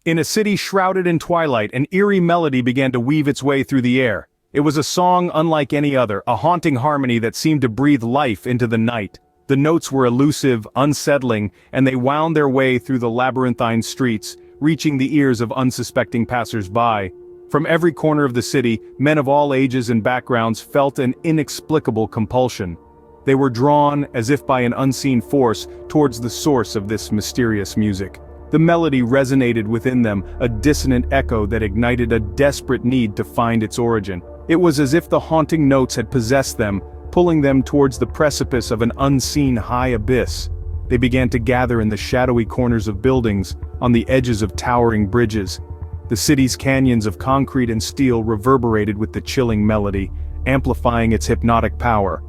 In a city shrouded in twilight, an eerie melody began to weave its way through the air. It was a song unlike any other, a haunting harmony that seemed to breathe life into the night. The notes were elusive, unsettling, and they wound their way through the labyrinthine streets, reaching the ears of unsuspecting passers-by. From every corner of the city, men of all ages and backgrounds felt an inexplicable compulsion. They were drawn, as if by an unseen force, towards the source of this mysterious music. The melody resonated within them, a dissonant echo that ignited a desperate need to find its origin. It was as if the haunting notes had possessed them, pulling them towards the precipice of an unseen high abyss. They began to gather in the shadowy corners of buildings, on the edges of towering bridges. The city's canyons of concrete and steel reverberated with the chilling melody, amplifying its hypnotic power.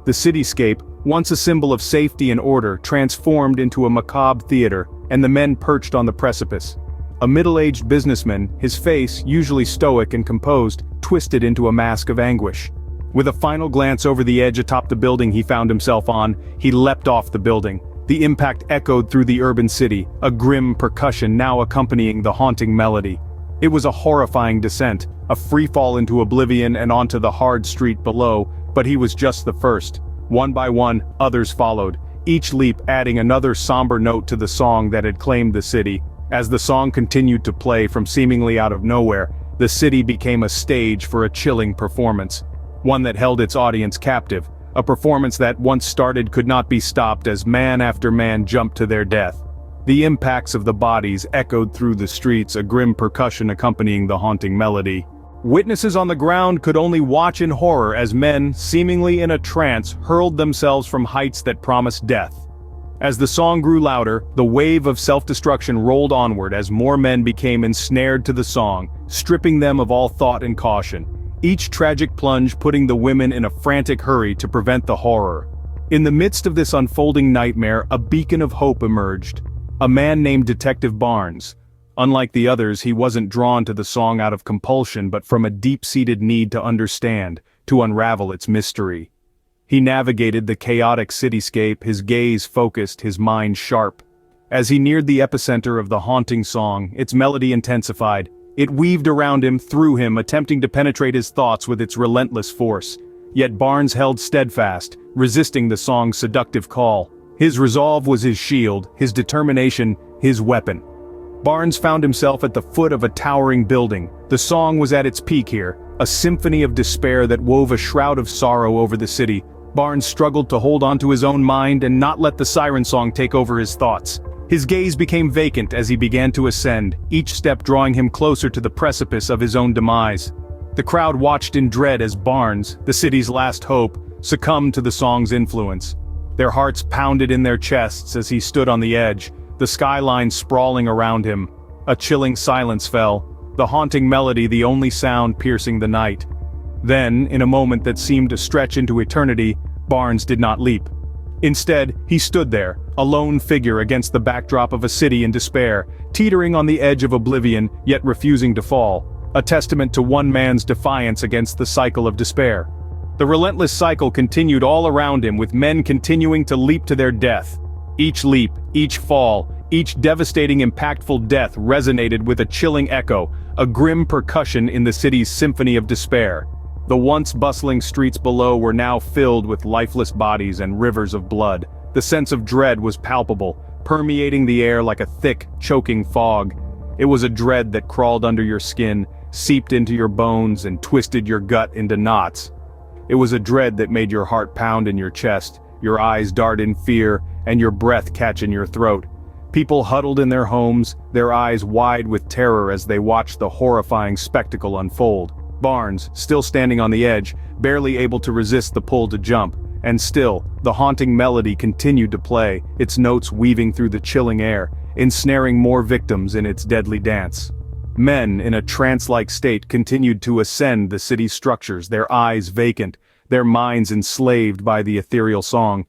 The cityscape, once a symbol of safety and order, transformed into a macabre theater, and the men perched on the precipice. A middle-aged businessman, his face, usually stoic and composed, twisted into a mask of anguish. With a final glance over the edge atop the building he found himself on, he leapt off the building. The impact echoed through the urban city, a grim percussion now accompanying the haunting melody. It was a horrifying descent, a freefall into oblivion and onto the hard street below, but he was just the first. One by one, others followed, each leap adding another somber note to the song that had claimed the city. As the song continued to play from seemingly out of nowhere, the city became a stage for a chilling performance. One that held its audience captive, a performance that once started could not be stopped as man after man jumped to their death. The impacts of the bodies echoed through the streets, a grim percussion accompanying the haunting melody. Witnesses on the ground could only watch in horror as men, seemingly in a trance, hurled themselves from heights that promised death. As the song grew louder, the wave of self-destruction rolled onward as more men became ensnared to the song, stripping them of all thought and caution. Each tragic plunge putting the women in a frantic hurry to prevent the horror. In the midst of this unfolding nightmare, a beacon of hope emerged. A man named Detective Barnes. Unlike the others, he wasn't drawn to the song out of compulsion but from a deep-seated need to understand, to unravel its mystery. He navigated the chaotic cityscape, his gaze focused, his mind sharp. As he neared the epicenter of the haunting song, its melody intensified. It weaved around him, through him, attempting to penetrate his thoughts with its relentless force. Yet Barnes held steadfast, resisting the song's seductive call. His resolve was his shield, his determination, his weapon. Barnes found himself at the foot of a towering building. The song was at its peak here, a symphony of despair that wove a shroud of sorrow over the city. Barnes struggled to hold on to his own mind and not let the siren song take over his thoughts. His gaze became vacant as he began to ascend, each step drawing him closer to the precipice of his own demise. The crowd watched in dread as Barnes, the city's last hope, succumbed to the song's influence. Their hearts pounded in their chests as he stood on the edge, the skyline sprawling around him. A chilling silence fell, the haunting melody the only sound piercing the night. Then, in a moment that seemed to stretch into eternity, Barnes did not leap. Instead, he stood there, a lone figure against the backdrop of a city in despair, teetering on the edge of oblivion, yet refusing to fall, a testament to one man's defiance against the cycle of despair. The relentless cycle continued all around him, with men continuing to leap to their death. Each leap, each fall, each devastating impactful death resonated with a chilling echo, a grim percussion in the city's symphony of despair. The once bustling streets below were now filled with lifeless bodies and rivers of blood. The sense of dread was palpable, permeating the air like a thick, choking fog. It was a dread that crawled under your skin, seeped into your bones, and twisted your gut into knots. It was a dread that made your heart pound in your chest, your eyes dart in fear, and your breath catch in your throat. People huddled in their homes, their eyes wide with terror as they watched the horrifying spectacle unfold. Barnes, still standing on the edge, barely able to resist the pull to jump, and still, the haunting melody continued to play, its notes weaving through the chilling air, ensnaring more victims in its deadly dance. Men in a trance-like state continued to ascend the city's structures, their eyes vacant, their minds enslaved by the ethereal song.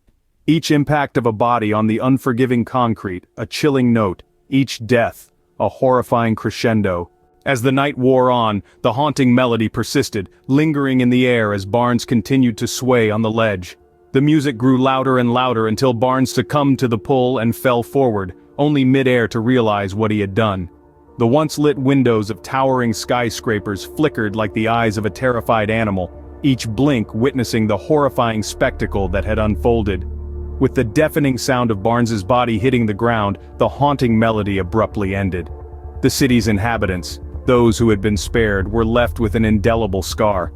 Each impact of a body on the unforgiving concrete, a chilling note, each death, a horrifying crescendo. As the night wore on, the haunting melody persisted, lingering in the air as Barnes continued to sway on the ledge. The music grew louder and louder until Barnes succumbed to the pull and fell forward, only mid-air to realize what he had done. The once lit windows of towering skyscrapers flickered like the eyes of a terrified animal, each blink witnessing the horrifying spectacle that had unfolded. With the deafening sound of Barnes's body hitting the ground, the haunting melody abruptly ended. The city's inhabitants, those who had been spared, were left with an indelible scar.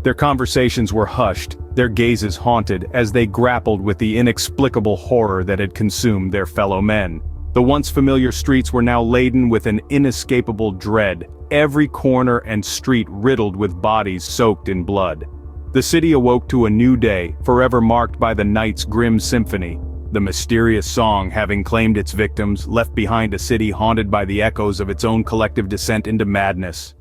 Their conversations were hushed, their gazes haunted, as they grappled with the inexplicable horror that had consumed their fellow men. The once familiar streets were now laden with an inescapable dread, every corner and street riddled with bodies soaked in blood. The city awoke to a new day, forever marked by the night's grim symphony. The mysterious song, having claimed its victims, left behind a city haunted by the echoes of its own collective descent into madness.